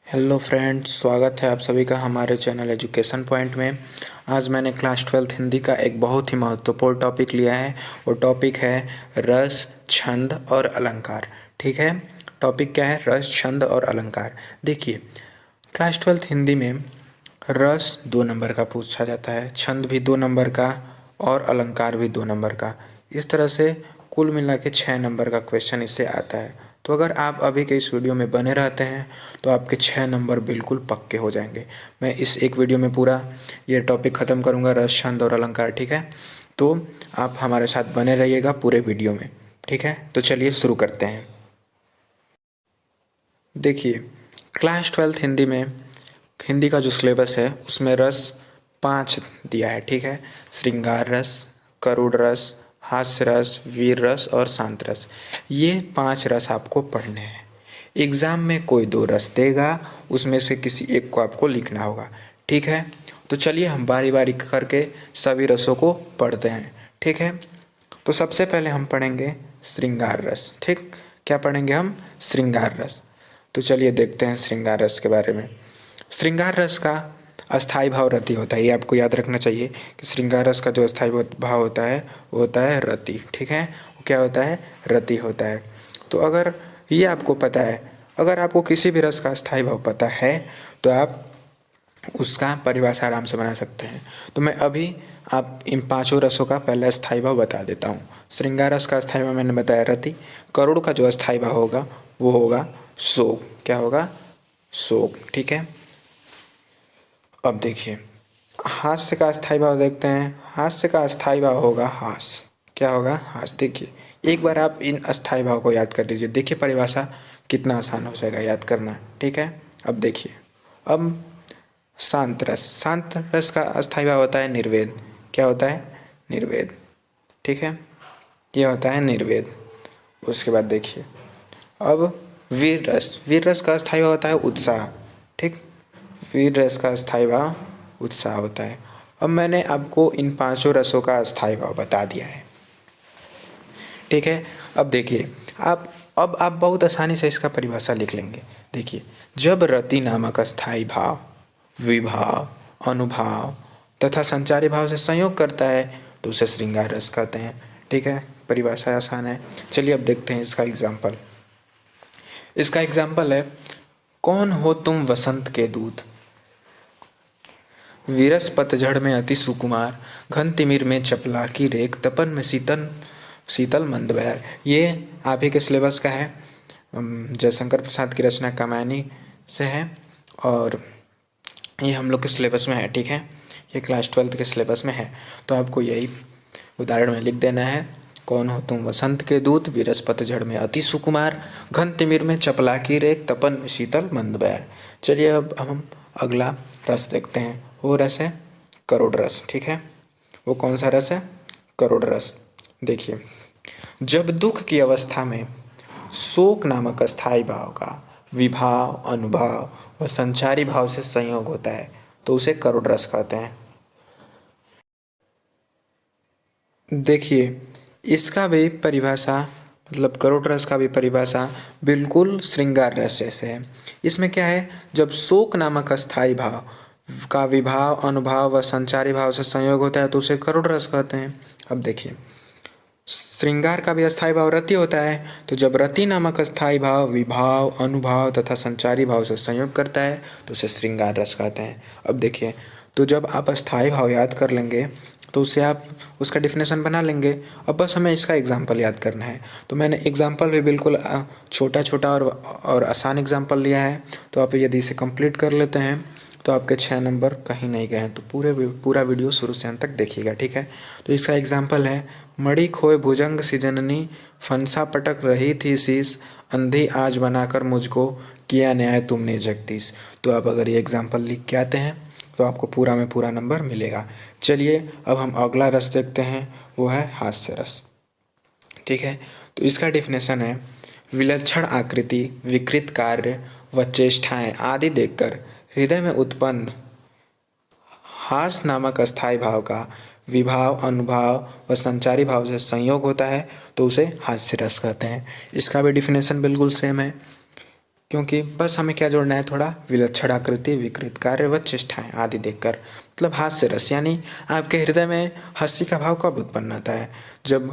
Hello friends, स्वागत है आप सभी का हमारे चैनल एजुकेशन पॉइंट में। आज मैंने क्लास 12th हिंदी का एक बहुत ही महत्वपूर्ण टॉपिक लिया है। वो टॉपिक है रस, छंद और अलंकार। ठीक है, टॉपिक क्या है? रस, छंद और अलंकार। देखिए, क्लास 12th हिंदी में रस 2 नंबर का पूछा जाता है, छंद भी 2 नंबर का और अलंकार भी 2 नंबर का। इस तरह से कुल मिला के 6 नंबर का क्वेश्चन इससे आता है। तो अगर आप अभी के इस वीडियो में बने रहते हैं तो आपके 6 नंबर बिल्कुल पक्के हो जाएंगे। मैं इस एक वीडियो में पूरा ये टॉपिक ख़त्म करूँगा, रस, छंद और अलंकार। ठीक है, तो आप हमारे साथ बने रहिएगा पूरे वीडियो में। ठीक है, तो चलिए शुरू करते हैं। देखिए, क्लास 12th हिंदी में हिंदी का जो सिलेबस है उसमें रस 5 दिया है। ठीक है, श्रृंगार रस, करुण रस, हास्य रस, वीर रस और शांत रस। ये 5 रस आपको पढ़ने हैं। एग्ज़ाम में कोई 2 रस देगा, उसमें से किसी एक को आपको लिखना होगा। ठीक है, तो चलिए हम बारी बारी करके सभी रसों को पढ़ते हैं। ठीक है, तो सबसे पहले हम पढ़ेंगे श्रृंगार रस। ठीक, क्या पढ़ेंगे हम? श्रृंगार रस। तो चलिए देखते हैं श्रृंगार रस के बारे में। श्रृंगार रस का अस्थाई भाव रति होता है। ये आपको याद रखना चाहिए कि श्रृंगार रस का जो अस्थाई भाव होता है वो होता है रति। ठीक है, वो क्या होता है? रति होता है। तो अगर ये आपको पता है, अगर आपको किसी भी रस का अस्थाई भाव पता है तो आप उसका परिभाषा आराम से बना सकते हैं। तो मैं अभी आप इन 5 रसों का पहला अस्थाई भाव बता देता हूँ। श्रृंगार रस का अस्थाई भाव मैंने बताया रति। करुण का जो अस्थाई भाव होगा वो होगा शोक। क्या होगा? शोक। ठीक है, अब देखिए हास्य का अस्थाई भाव देखते हैं। हास्य का अस्थाई भाव होगा हास। क्या होगा? हास। देखिए, एक बार आप इन अस्थाई भाव को याद कर लीजिए। देखिए परिभाषा कितना आसान हो जाएगा याद करना। ठीक है, अब देखिए, अब शांत रस। शांत रस का अस्थाई भाव होता है निर्वेद। क्या होता है? निर्वेद। ठीक है, ये होता है निर्वेद। उसके बाद देखिए, अब वीर रस। वीर रस का अस्थाई भाव होता है उत्साह। ठीक, वीर रस का अस्थाई भाव उत्साह होता है। अब मैंने आपको इन 5 रसों का अस्थाई भाव बता दिया है। ठीक है, अब देखिए, अब आप बहुत आसानी से इसका परिभाषा लिख लेंगे। देखिए, जब रति नामक अस्थाई भाव विभाव, अनुभाव तथा संचारी भाव से संयोग करता है तो उसे श्रृंगार रस कहते हैं। ठीक है, परिभाषा आसान है। चलिए अब देखते हैं इसका एग्जाम्पल। इसका एग्जाम्पल है, कौन हो तुम वसंत के दूत, विरस पतझड़ में अति सुकुमार, घन तिमिर में चपलाकी रेख, तपन में शीतल शीतल मंद बहर। ये आप ही के सिलेबस का है, जयशंकर प्रसाद की रचना कामायनी से है और ये हम लोग के सिलेबस में है। ठीक है, ये क्लास 12th के सिलेबस में है। तो आपको यही उदाहरण में लिख देना है, कौन हो तुम वसंत के दूत, विरस पतझड़ में अति सुकुमार, घन तिमिर में चपलाकी रेख, तपन में शीतल मंद बहर। चलिए अब हम अगला रस देखते हैं। वो रस है करुण रस। ठीक है, वो कौन सा रस है? करुण रस। देखिए, जब दुख की अवस्था में शोक नामक अस्थाई भाव का विभाव, अनुभाव व संचारी भाव से संयोग होता है तो उसे करुण रस कहते हैं। देखिए, इसका भी परिभाषा, मतलब करुण रस का भी परिभाषा बिल्कुल श्रृंगार रस जैसे है। इसमें क्या है? जब शोक नामक अस्थाई भाव का विभाव, अनुभाव व संचारी भाव से संयोग होता है तो उसे करुण रस कहते हैं। अब देखिए, श्रृंगार का भी अस्थाई भाव रति होता है। तो जब रति नामक अस्थाई भाव विभाव, अनुभाव तथा संचारी भाव से संयोग करता है तो उसे श्रृंगार रस कहते हैं। अब देखिए, तो जब आप अस्थाई भाव याद कर लेंगे तो उससे आप उसका डिफिनेशन बना लेंगे। अब बस हमें इसका एग्जाम्पल याद करना है। तो मैंने एग्जाम्पल भी बिल्कुल छोटा छोटा और आसान एग्जाम्पल लिया है। तो आप यदि इसे कंप्लीट कर लेते हैं तो आपके 6 नंबर कहीं नहीं गए हैं। तो पूरा वीडियो शुरू से अंत तक देखिएगा। ठीक है, तो इसका एग्जाम्पल है, मणि खोए भुजंग सी जननी, फंसा पटक रही थी शीस, अंधी आज बनाकर मुझको किया न्याय तुमने जगदीश। तो आप अगर ये एग्जाम्पल लिख के आते हैं तो आपको पूरा में पूरा नंबर मिलेगा। चलिए अब हम अगला रस देखते हैं, वो है हास्य रस। ठीक है, तो इसका डिफिनेशन है, विलक्षण आकृति, विकृत कार्य व चेष्टाएं आदि देखकर हृदय में उत्पन्न हास नामक अस्थाई भाव का विभाव, अनुभाव व संचारी भाव से संयोग होता है तो उसे हास्य रस कहते हैं। इसका भी डिफिनेशन बिल्कुल सेम है, क्योंकि बस हमें क्या जोड़ना है, थोड़ा विलक्षण आकृति, विकृत कार्य व चेष्टाएं आदि देखकर। मतलब हास्य रस, यानी आपके हृदय में हंसी का भाव कब उत्पन्न होता है, जब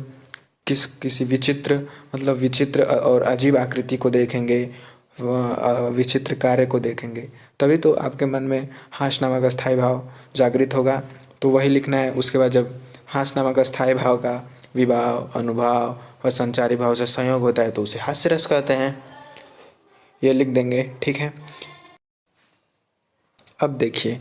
किसी विचित्र, मतलब विचित्र और अजीब आकृति को देखेंगे, विचित्र कार्य को देखेंगे, तभी तो आपके मन में हास्य नामक अस्थायी भाव जागृत होगा। तो वही लिखना है। उसके बाद जब हास्य नामक अस्थायी भाव का विभाव, अनुभाव व संचारी भाव से संयोग होता है तो उसे हास्य रस कहते हैं। ये लिख देंगे, ठीक है। अब देखिए,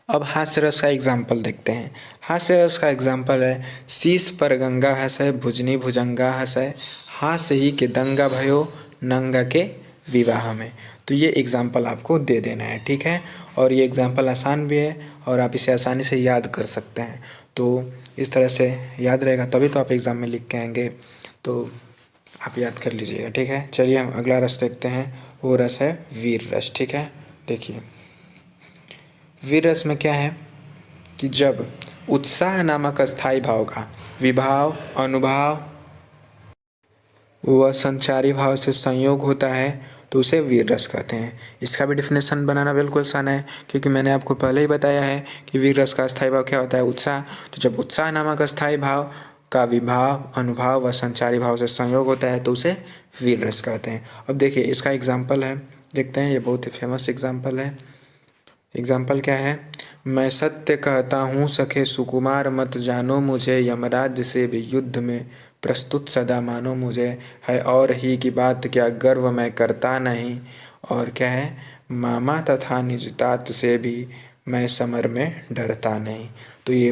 अब हास्य रस का एग्जाम्पल देखते हैं। हास्य रस का एग्जाम्पल है, शीश पर गंगा हंसै, भुजनी भुजंगा हंसै, हास्य ही के दंगा भयो, नंगा के विवाह में। तो ये एग्जाम्पल आपको दे देना है, ठीक है। और ये एग्जाम्पल आसान भी है और आप इसे आसानी से याद कर सकते हैं। तो इस तरह से याद रहेगा तभी तो आप एग्ज़ाम में लिख के आएंगे। तो आप याद कर लीजिएगा, ठीक है। चलिए हम अगला रस देखते हैं। वो रस है वीर रस, ठीक है। देखिए, वीर रस में क्या है कि जब उत्साह नामक अस्थायी भाव का विभाव, अनुभाव व संचारी भाव से संयोग होता है तो उसे वीर रस कहते हैं। इसका भी डिफिनेशन बनाना बिल्कुल आसान है, क्योंकि मैंने आपको पहले ही बताया है कि वीर रस का अस्थायी भाव क्या होता है, उत्साह। तो जब उत्साह नामक अस्थायी भाव का विभाव, अनुभाव व संचारी भाव से संयोग होता है तो उसे वीर रस कहते हैं। अब देखिए, इसका एग्जाम्पल है, देखते हैं। ये बहुत ही फेमस एग्जाम्पल है। एग्जाम्पल क्या है, मैं सत्य कहता हूँ सखे सुकुमार, मत जानो मुझे, यमराज से भी युद्ध में प्रस्तुत सदा मानो मुझे, है और ही की बात क्या गर्व मैं करता नहीं, और क्या है, मामा तथा निज तात से भी मैं समर में डरता नहीं। तो ये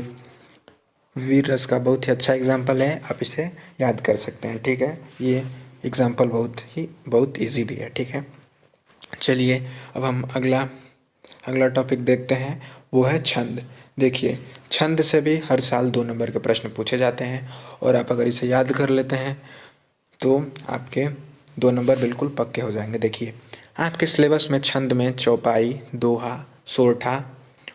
वीर रस का बहुत ही अच्छा एग्जाम्पल है, आप इसे याद कर सकते हैं, ठीक है। ये एग्जाम्पल बहुत ईजी भी है, ठीक है। चलिए अब हम अगला टॉपिक देखते हैं, वो है छंद। देखिए, छंद से भी हर साल 2 नंबर के प्रश्न पूछे जाते हैं और आप अगर इसे याद कर लेते हैं तो आपके 2 नंबर बिल्कुल पक्के हो जाएंगे। देखिए, आपके सिलेबस में छंद में चौपाई, दोहा, सोरठा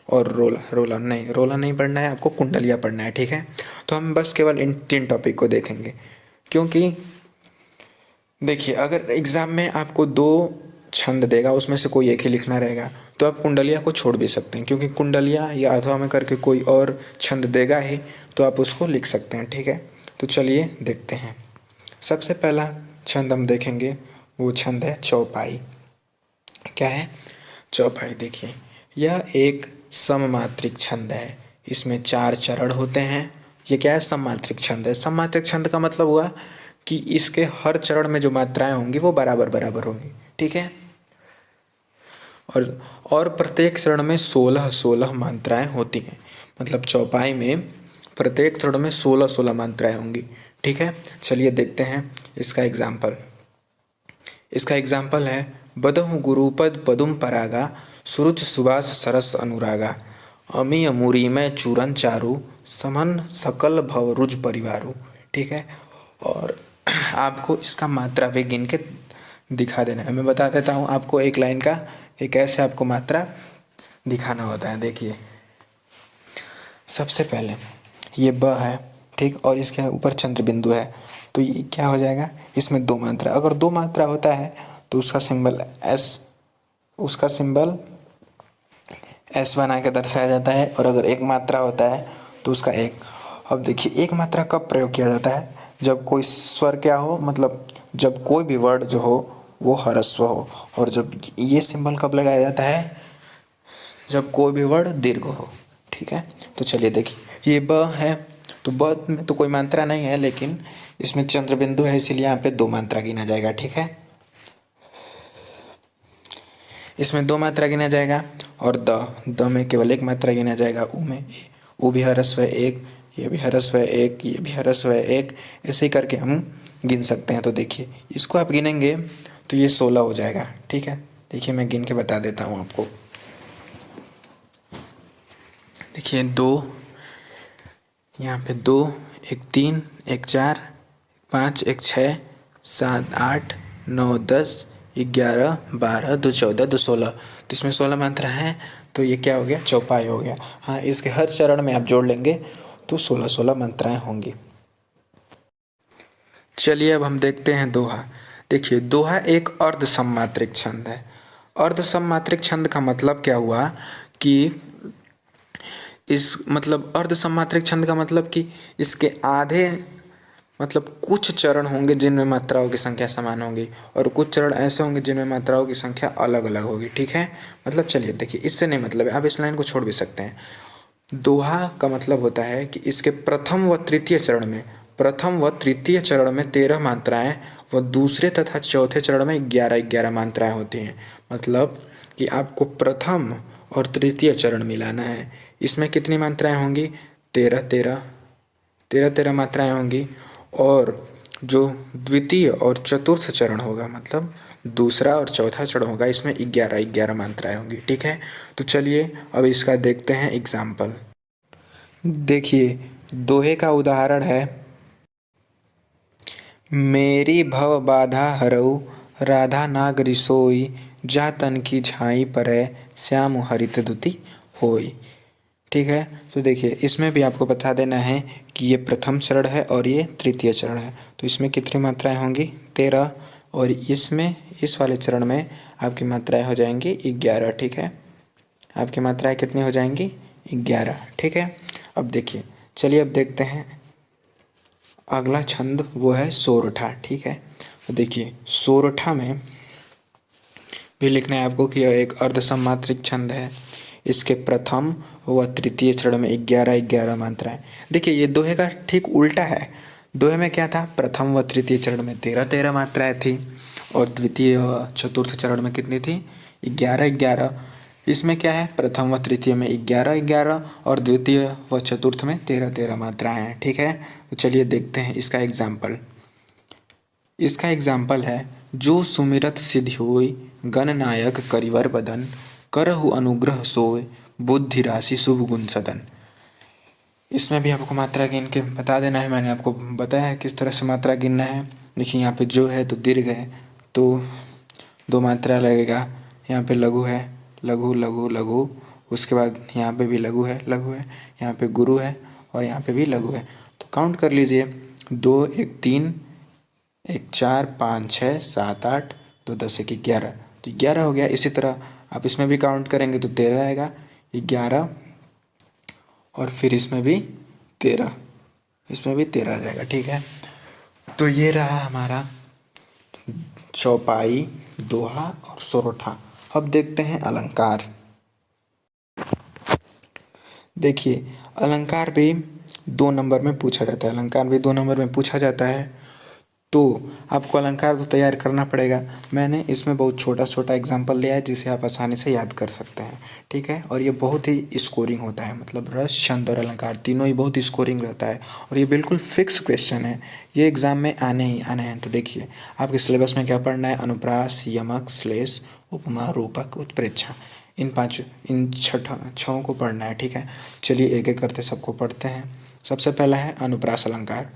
और रोला नहीं पढ़ना है, आपको कुंडलिया पढ़ना है, ठीक है। तो हम बस केवल इन 3 टॉपिक को देखेंगे, क्योंकि देखिए, अगर एग्ज़ाम में आपको 2 छंद देगा, उसमें से कोई एक ही लिखना रहेगा, तो आप कुंडलिया को छोड़ भी सकते हैं, क्योंकि कुंडलिया या अथवा में करके कोई और छंद देगा ही, तो आप उसको लिख सकते हैं, ठीक है। तो चलिए देखते हैं। सबसे पहला छंद हम देखेंगे, वो छंद है चौपाई। क्या है? चौपाई। देखिए, यह एक सममात्रिक छंद है, इसमें 4 चरण होते हैं। ये क्या है? सममात्रिक छंद है। सममात्रिक छंद का मतलब हुआ कि इसके हर चरण में जो मात्राएं होंगी वो बराबर बराबर होंगी, ठीक है। और प्रत्येक चरण में 16-16 मात्राएं होती हैं। मतलब चौपाई में प्रत्येक चरण में 16-16 मात्राएं होंगी, ठीक है। चलिए देखते हैं इसका एग्जाम्पल। इसका एग्जाम्पल है, बदहु गुरुपद पदुम परागा, सुरुच सुबास सरस अनुरागा, अमी अमूरी में चूरन चारू, समन सकल भव रुज परिवारू, ठीक है। और आपको इसका मात्रा भी गिन के दिखा देना है। मैं बता देता हूँ आपको एक लाइन का कि कैसे आपको मात्रा दिखाना होता है। देखिए, सबसे पहले ये ब है, ठीक, और इसके ऊपर चंद्र बिंदु है, तो ये क्या हो जाएगा, इसमें 2 मात्रा। अगर 2 मात्रा होता है तो उसका सिंबल एस बना के दर्शाया जाता है, और अगर 1 मात्रा होता है तो उसका 1। अब देखिए, 1 मात्रा कब प्रयोग किया जाता है, जब कोई स्वर क्या हो, मतलब जब कोई भी वर्ड जो हो वो ह्रस्व हो। और जब ये सिंबल कब लगाया जाता है, जब कोई भी वर्ड दीर्घ हो, ठीक है। तो चलिए देखिए, ये ब है, तो ब में तो कोई मात्रा नहीं है, लेकिन इसमें चंद्र बिंदु है, इसीलिए यहाँ पे 2 मात्रा गिना जाएगा, ठीक है। इसमें 2 मात्रा गिना जाएगा। और द में केवल 1 मात्रा गिना जाएगा। उ में उ भी ह्रस्व है 1, ये भी ह्रस्व है 1, ये भी ह्रस्व है 1, ऐसे ही करके हम गिन सकते हैं। तो देखिए, इसको आप गिनेंगे तो ये 16 हो जाएगा, ठीक है। देखिए, मैं गिन के बता देता हूँ आपको। देखिए, 2, यहाँ पे 2, 1 3, 1 4, 5, 1 6, 7 8, 9 10, 11 12, 2 14, 2 16। तो इसमें 16 मात्रा है, तो ये क्या हो गया, चौपाई हो गया। हाँ, इसके हर चरण में आप जोड़ लेंगे तो 16-16 मात्राएं होंगी। चलिए अब हम देखते हैं दोहा। देखिए दोहा एक अर्ध सममात्रिक छंद है। अर्ध सममात्रिक छंद का मतलब क्या हुआ कि इस मतलब अर्ध सममात्रिक छंद का मतलब कि इसके आधे मतलब कुछ चरण होंगे जिनमें मात्राओं की संख्या समान होगी और कुछ चरण ऐसे होंगे जिनमें मात्राओं की संख्या अलग अलग होगी। ठीक है, मतलब चलिए देखिए इससे नहीं मतलब है, आप इस लाइन को छोड़ भी सकते हैं। दोहा का मतलब होता है कि इसके प्रथम व तृतीय चरण में 13 मात्राएं व दूसरे तथा चौथे चरण में 11-11 मात्राएं होती हैं। मतलब कि आपको प्रथम और तृतीय चरण मिलाना है। इसमें कितनी मात्राएं होंगी? 13 मात्राएं होंगी। और जो द्वितीय और चतुर्थ चरण होगा मतलब दूसरा और चौथा चरण होगा, इसमें 11-11 मात्राएं होंगी। ठीक है, तो चलिए अब इसका देखते हैं एग्जाम्पल। देखिए दोहे का उदाहरण है, मेरी भव बाधा हरऊ राधा नाग रिसोई जा तन की झाई परै श्याम हरित दुति होई। ठीक है, तो देखिए इसमें भी आपको बता देना है कि ये प्रथम चरण है और ये तृतीय चरण है। तो इसमें कितनी मात्राएं होंगी? 13। और इसमें इस वाले चरण में आपकी मात्राएं हो जाएंगी 11। ठीक है, आपकी मात्राएं कितनी हो जाएंगी? 11। ठीक है, अब देखिए चलिए अब देखते हैं अगला छंद, वो है सोरठा। ठीक है, तो देखिए सोरठा में भी लिखना है आपको कि यह एक अर्धसममात्रिक छंद है। इसके प्रथम व तृतीय चरण में 11-11 मात्राएं। देखिए ये दोहे का ठीक उल्टा है। दोहे में क्या था? प्रथम व तृतीय चरण में 13-13 मात्राएं थी और द्वितीय व चतुर्थ चरण में कितनी थी? 11-11। इसमें क्या है? प्रथम व तृतीय में 11-11 और द्वितीय व चतुर्थ में 13-13 मात्राएं हैं। ठीक है, तो चलिए देखते हैं इसका एग्जाम्पल। इसका एग्जाम्पल है, जो सुमिरत सिद्धि होय गणनायक करिवर बदन करहु अनुग्रह सोय बुद्धि राशि शुभ गुण सदन। इसमें भी आपको मात्रा गिन के बता देना है। मैंने आपको बताया है किस तरह से मात्रा गिनना है। देखिए यहाँ पे जो है तो दीर्घ है तो 2 मात्रा लगेगा। यहाँ पे लघु है, लघु लघु लघु, उसके बाद यहाँ पे भी लघु है, लघु है, यहाँ पे गुरु है और यहाँ पे भी लघु है। तो काउंट कर लीजिए, 2 1 3 1 4 5 6 7 8 2 10 1 11, तो 11 हो गया। इसी तरह आप इसमें भी काउंट करेंगे तो 13 आएगा, 11 और फिर इसमें भी 13, इसमें भी 13 आ जाएगा। ठीक है, तो ये रहा हमारा चौपाई, दोहा और सोरठा। अब देखते हैं अलंकार। देखिए अलंकार भी 2 नंबर में पूछा जाता है। अलंकार भी 2 नंबर में पूछा जाता है, तो आपको अलंकार तो तैयार करना पड़ेगा। मैंने इसमें बहुत छोटा छोटा एग्जाम्पल लिया है जिसे आप आसानी से याद कर सकते हैं। ठीक है, और ये बहुत ही स्कोरिंग होता है, मतलब रस छंद और अलंकार तीनों ही बहुत स्कोरिंग रहता है और ये बिल्कुल फिक्स क्वेश्चन है, ये एग्जाम में आने ही आने हैं। तो देखिए आपके सिलेबस में क्या पढ़ना है? अनुप्रास, यमक, श्लेष, उपमा, रूपक, उत्प्रेक्षा, इन छठों को पढ़ना है। ठीक है, चलिए एक एक करते सबको पढ़ते हैं। सबसे पहला है अनुप्रास अलंकार।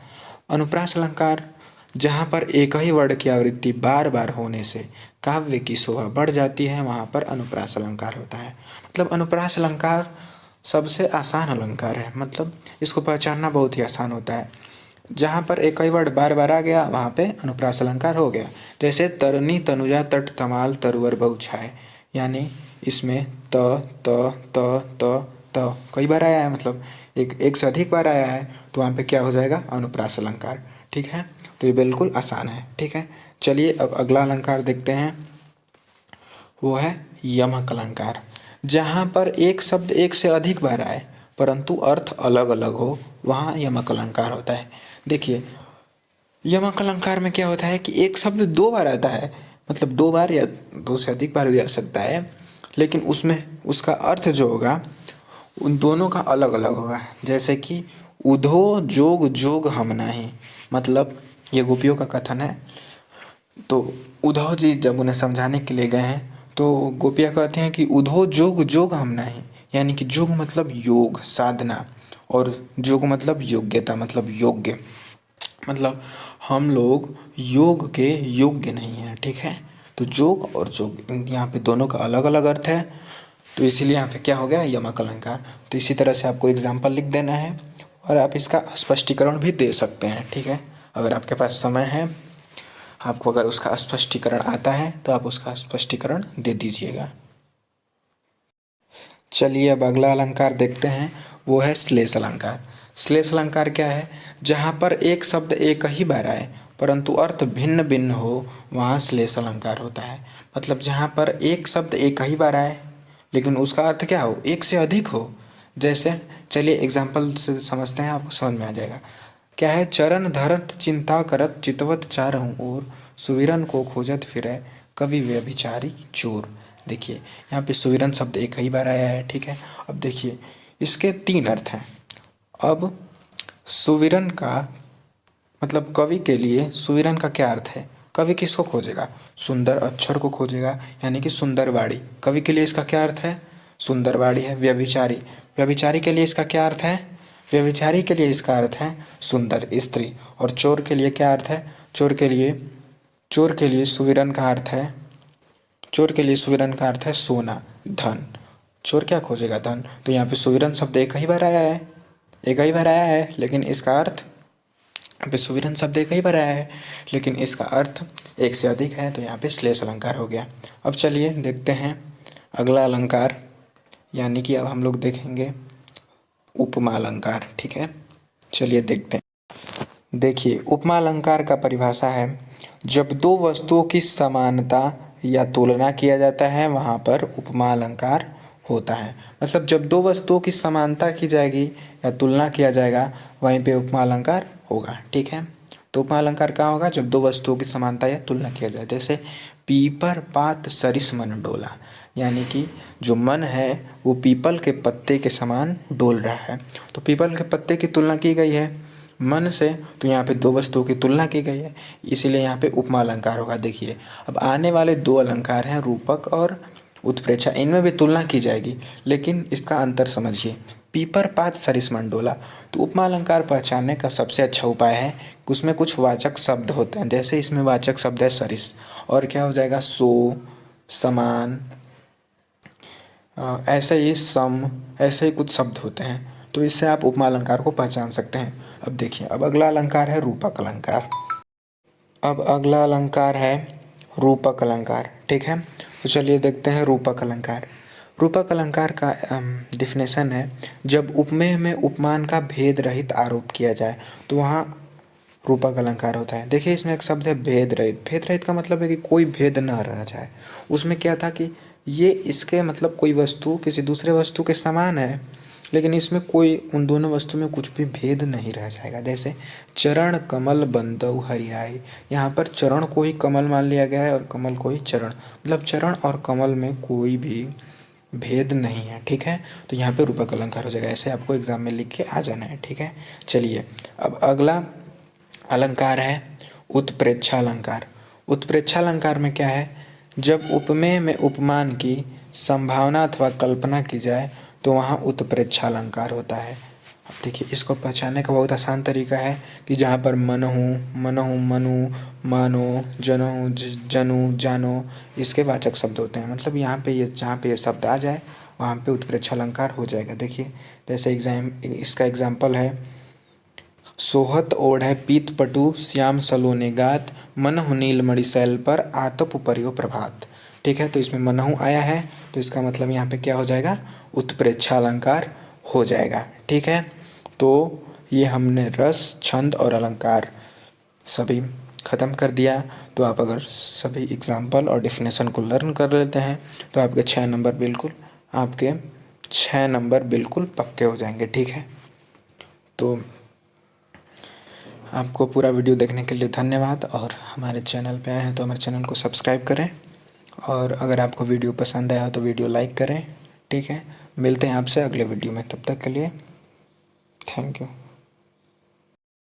अनुप्रास अलंकार, जहाँ पर एक ही वर्ण की आवृत्ति बार बार होने से काव्य की शोभा बढ़ जाती है, वहाँ पर अनुप्रास अलंकार होता है। मतलब अनुप्रास अलंकार सबसे आसान अलंकार है, मतलब इसको पहचानना बहुत ही आसान होता है। जहाँ पर एक ही वर्ड बार बार आ गया वहाँ पे अनुप्रास अलंकार हो गया। जैसे तरनी तनुजा तट तमाल तरुवर बहु छाए, यानी इसमें त त त त त कई बार आया है, मतलब एक से अधिक बार आया है, तो वहाँ पे क्या हो जाएगा? अनुप्रास अलंकार। ठीक है, तो ये बिल्कुल आसान है। ठीक है, चलिए अब अगला अलंकार देखते हैं, वो है यमक अलंकार। जहाँ पर एक शब्द एक से अधिक बार आए परंतु अर्थ अलग अलग हो, वहाँ यमक अलंकार होता है। देखिए यमक अलंकार में क्या होता है कि एक शब्द 2 बार आता है, मतलब 2 बार या 2 से अधिक बार भी आ सकता है, लेकिन उसमें उसका अर्थ जो होगा उन दोनों का अलग अलग होगा। जैसे कि उधो जोग जोग हम नाही, मतलब ये गोपियों का कथन है। तो उद्धव जी जब उन्हें समझाने के लिए गए हैं तो गोपियाँ कहती हैं कि उधो जोग जोग हम नहीं, यानी कि जोग मतलब योग साधना और जोग मतलब योग्यता, मतलब योग्य, मतलब हम लोग योग के योग्य नहीं हैं। ठीक है, तो जोग और जोग यहाँ पे दोनों का अलग अलग अर्थ है, तो इसीलिए यहाँ पे क्या हो गया? यमक अलंकार। तो इसी तरह से आपको एग्जाम्पल लिख देना है और आप इसका स्पष्टीकरण भी दे सकते हैं। ठीक है, अगर आपके पास समय है। आपको अगर उसका स्पष्टीकरण आता है तो आप उसका स्पष्टीकरण दे दीजिएगा। चलिए अब अगला अलंकार देखते हैं, वो है श्लेष अलंकार। श्लेष अलंकार क्या है? जहाँ पर एक शब्द एक ही बार आए परंतु अर्थ भिन्न भिन्न हो, वहाँ श्लेष अलंकार होता है। मतलब जहाँ पर एक शब्द एक ही बार आए लेकिन उसका अर्थ क्या हो, एक से अधिक हो। जैसे चलिए एग्जाम्पल से समझते हैं, आपको समझ में आ जाएगा। क्या है? चरण धरत चिंता करत चितवत चारहु ओर, सुविरन को खोजत फिरै कवि व्यभिचारी चोर। देखिए यहाँ पे सुविरन शब्द एक ही बार आया है, ठीक है। अब देखिए इसके तीन अर्थ हैं। अब सुविरन का मतलब कवि के लिए सुविरन का क्या अर्थ है? कवि किसको खोजेगा? सुंदर अक्षर को खोजेगा, यानी कि सुंदर वाणी। कवि के लिए इसका क्या अर्थ है? सुंदर वाणी है। व्यभिचारी, व्यभिचारी के लिए इसका क्या अर्थ है? व्यभिचारी के लिए इसका अर्थ है सुंदर स्त्री। और चोर के लिए क्या अर्थ है? चोर के लिए सुविरन का अर्थ है, चोर के लिए सुविरन का अर्थ है सोना, धन। चोर क्या खोजेगा? धन। तो यहाँ पे सुविरन शब्द एक ही बार आया है, एक ही बार आया है, लेकिन इसका अर्थ, यहाँ पे सुविरन शब्द एक ही बार आया है लेकिन इसका अर्थ एक से अधिक है, तो यहाँ पे श्लेष अलंकार हो गया। अब चलिए देखते हैं अगला अलंकार, यानी कि अब हम लोग देखेंगे उपमा अलंकार, ठीक है। चलिए देखते हैं। देखिए उपमा अलंकार का परिभाषा है, जब दो वस्तुओं की समानता या तुलना किया जाता है वहाँ पर उपमा अलंकार होता है। मतलब जब दो वस्तुओं की समानता की जाएगी या तुलना किया जाएगा वहीं पे उपमा अलंकार होगा, ठीक है। तो उपमा अलंकार कहाँ होगा? जब दो वस्तुओं की समानता या तुलना किया जाए। जैसे पीपर पात सरिस मन डोला, यानी कि जो मन है वो पीपल के पत्ते के समान डोल रहा है। तो पीपल के पत्ते की तुलना की गई है मन से, तो यहाँ पे दो वस्तुओं की तुलना की गई है, इसीलिए यहाँ पे उपमा अलंकार होगा। देखिए अब आने वाले दो अलंकार हैं रूपक और उत्प्रेक्षा, इनमें भी तुलना की जाएगी, लेकिन इसका अंतर समझिए। पीपर पात सरिस मंडोला, तो उपमा अलंकार पहचानने का सबसे अच्छा उपाय है कि उसमें कुछ वाचक शब्द होते हैं। जैसे इसमें वाचक शब्द है सरिस, और क्या हो जाएगा? सो, समान, ऐसे ही सम, ऐसे ही कुछ शब्द होते हैं, तो इससे आप उपमा अलंकार को पहचान सकते हैं। अब देखिए अब अगला अलंकार है रूपक अलंकार। अब अगला अलंकार है रूपक अलंकार, ठीक है। तो चलिए देखते हैं रूपक अलंकार। रूपक अलंकार का डिफिनेशन है, जब उपमेय में उपमान का भेद रहित आरोप किया जाए तो वहाँ रूपक अलंकार होता है। देखिए इसमें एक शब्द है भेद रहित। भेद रहित का मतलब है कि कोई भेद न रह जाए। उसमें क्या था कि ये इसके मतलब कोई वस्तु किसी दूसरे वस्तु के समान है, लेकिन इसमें कोई उन दोनों वस्तु में कुछ भी भेद नहीं रह जाएगा। जैसे चरण कमल बंदौ हरिराय, यहाँ पर चरण को ही कमल मान लिया गया है और कमल को ही चरण, मतलब चरण और कमल में कोई भी भेद नहीं है, ठीक है। तो यहाँ पे रूपक अलंकार हो जाएगा। ऐसे आपको एग्जाम में लिख के आ जाना है, ठीक है। चलिए अब अगला अलंकार है उत्प्रेक्षा अलंकार। उत्प्रेक्षा अलंकार में क्या है? जब उपमेय में उपमान की संभावना अथवा कल्पना की जाए तो वहाँ उत्प्रेक्षा अलंकार होता है। अब देखिए इसको पहचानने का बहुत आसान तरीका है कि जहाँ पर मनहु, मनहु, मनु, मानो, जनहु, जनु, जानो, इसके वाचक शब्द होते हैं। मतलब यहाँ पे ये जहाँ पे ये शब्द आ जाए वहाँ पे उत्प्रेक्षा अलंकार हो जाएगा। देखिए जैसे इसका एग्जाम्पल है, सोहत ओढ़ पीत पटु श्याम सलोने गात, मनहु नील मणिशैल पर आतप उपरियो प्रभात। ठीक है, तो इसमें मनहु आया है तो इसका मतलब यहाँ पे क्या हो जाएगा? उत्प्रेक्षा अलंकार हो जाएगा। ठीक है, तो ये हमने रस, छंद और अलंकार सभी ख़त्म कर दिया। तो आप अगर सभी एग्जाम्पल और डेफिनेशन को लर्न कर लेते हैं तो आपके 6 नंबर बिल्कुल पक्के हो जाएंगे। ठीक है, तो आपको पूरा वीडियो देखने के लिए धन्यवाद। और हमारे चैनल पे आए हैं तो हमारे चैनल को सब्सक्राइब करें, और अगर आपको वीडियो पसंद आया हो तो वीडियो लाइक करें। ठीक है, मिलते हैं आपसे अगले वीडियो में, तब तक के लिए थैंक यू।